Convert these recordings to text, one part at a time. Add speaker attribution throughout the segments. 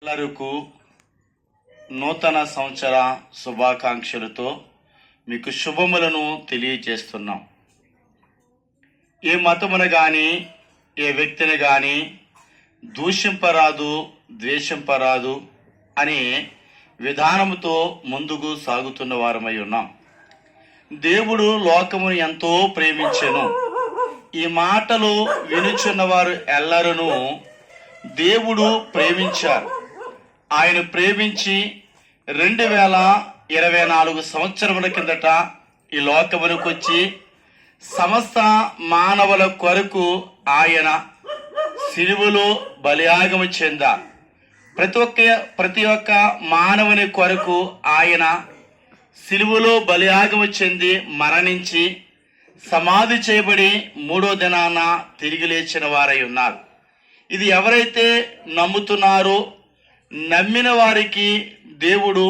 Speaker 1: ಎಲ್ಲರಿಗೂ నూతన సంవత్సర శుభాకాంక్షలతో మీకు శుభములను తెలియజేస్తున్నాం. ఏ మతమును కానీ ఏ వ్యక్తిని కానీ దూషింపరాదు, ద్వేషింపరాదు అనే విధానముతో ముందుకు సాగుతున్న వారమై ఉన్నాం. దేవుడు లోకమును ఎంతో ప్రేమించెను. ఈ మాటలు వినుచున్న వారు ఎల్లరూ దేవుడు ప్రేమించారు. ఆయన ప్రేమించి 2024 సంవత్సరముల కిందట ఈ లోకమునకు వచ్చి సమస్త మానవుల కొరకు ఆయన సిలువలో బలియాగము చెందారు. ప్రతి ఒక్క మానవుని కొరకు ఆయన సిలువలో బలియాగము చెంది మరణించి సమాధి చేయబడి 3వ దినాన తిరిగి లేచిన వారై ఉన్నారు. ఇది ఎవరైతే నమ్ముతున్నారో నమ్మిన వారికి దేవుడు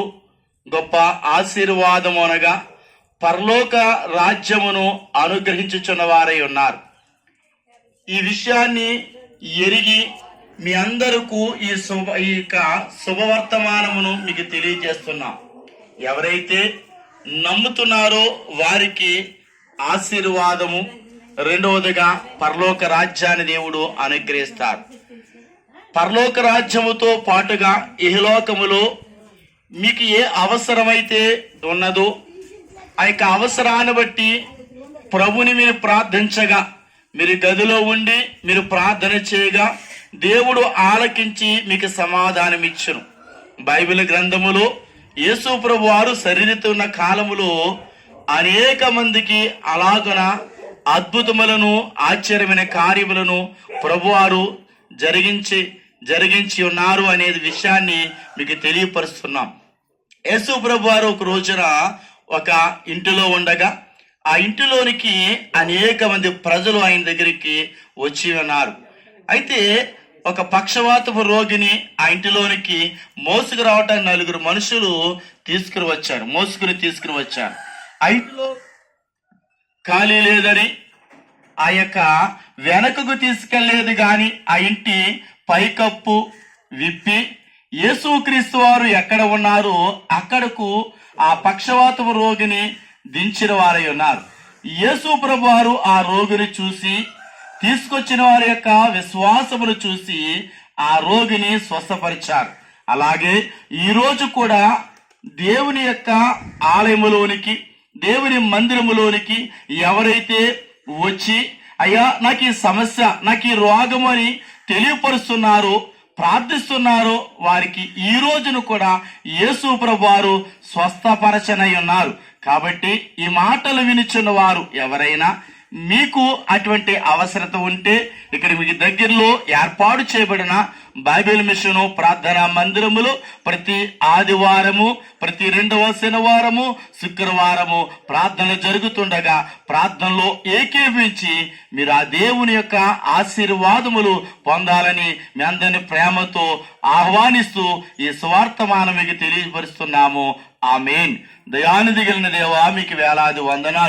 Speaker 1: గొప్ప ఆశీర్వాదము అనగా పరలోక రాజ్యమును అనుగ్రహించుచున్న వారై ఉన్నారు. ఈ విషయాన్ని ఎరిగి మీ అందరికీ ఈ శుభవర్తమానమును మీకు తెలియజేస్తున్నాం. ఎవరైతే నమ్ముతున్నారో వారికి ఆశీర్వాదము, రెండవదిగా పరలోక రాజ్యాన్ని దేవుడు అనుగ్రహిస్తాడు. పరలోక రాజ్యముతో పాటుగా ఇహలోకములో మీకు ఏ అవసరమైతే ఉన్నదో ఆ యొక్క అవసరాన్ని బట్టి ప్రభుని మీరు ప్రార్థించగా, మీరు గదిలో ఉండి మీరు ప్రార్థన చేయగా దేవుడు ఆలకించి మీకు సమాధానం ఇచ్చును. బైబిల్ గ్రంథములో యేసు ప్రభు వారు శరీరతో ఉన్న కాలములో అనేక మందికి అలాగున అద్భుతములను, ఆశ్చర్యమైన కార్యములను ప్రభువారు జరిగించి ఉన్నారు అనే విషయాన్ని మీకు తెలియపరుస్తున్నాం. యేసు ప్రభు వారు ఒక రోజున ఒక ఇంటిలో ఉండగా ఆ ఇంటిలోనికి అనేక మంది ప్రజలు ఆయన దగ్గరికి వచ్చి ఉన్నారు. అయితే ఒక పక్షవాతపు రోగిని ఆ ఇంటిలోనికి మోసుకు రావటానికి 4 మనుషులు మోసుకుని తీసుకుని వచ్చారు. ఆ ఇంటిలో ఖాళీ లేదని ఆ యొక్క వెనకకు తీసుకెళ్లేదు గాని ఆ ఇంటి పైకప్పు విప్పి యేసుక్రీస్తు వారు ఎక్కడ ఉన్నారో అక్కడకు ఆ పక్షవాతపు రోగిని దించిన వారై ఉన్నారు. యేసు ప్రభు వారు ఆ రోగిని చూసి, తీసుకొచ్చిన వారి యొక్క విశ్వాసమును చూసి ఆ రోగిని స్వస్థపరిచారు. అలాగే ఈరోజు కూడా దేవుని యొక్క ఆలయములోనికి, దేవుని మందిరములోనికి ఎవరైతే వచ్చి అయ్యా నాకు ఈ సమస్య, నాకు ఈ రోగం అని తెలియపరుస్తున్నారో, ప్రార్థిస్తున్నారో వారికి ఈ రోజును కూడా యేసు ప్రభు వారు స్వస్థపరచనై ఉన్నారు. కాబట్టి ఈ మాటలు వినుచున్న వారు ఎవరైనా మీకు అటువంటి అవసరత ఉంటే ఇక్కడ మీకు దగ్గరలో ఏర్పాటు చేయబడిన బైబిల్ మిషన్ ప్రార్థనా మందిరములో ప్రతి ఆదివారము, ప్రతి 2వ శనివారము, శుక్రవారము ప్రార్థనలు జరుగుతుండగా ప్రార్థనలో ఏకీభవించి మీరు ఆ దేవుని యొక్క ఆశీర్వాదములు పొందాలని మీ అందరిని ప్రేమతో ఆహ్వానిస్తూ ఈ సువార్తమానం మీకు తెలియపరుస్తున్నాము. ఆమేన్. దయానిధి కలిగిన దేవా మీకు వేలాది వందనాలు.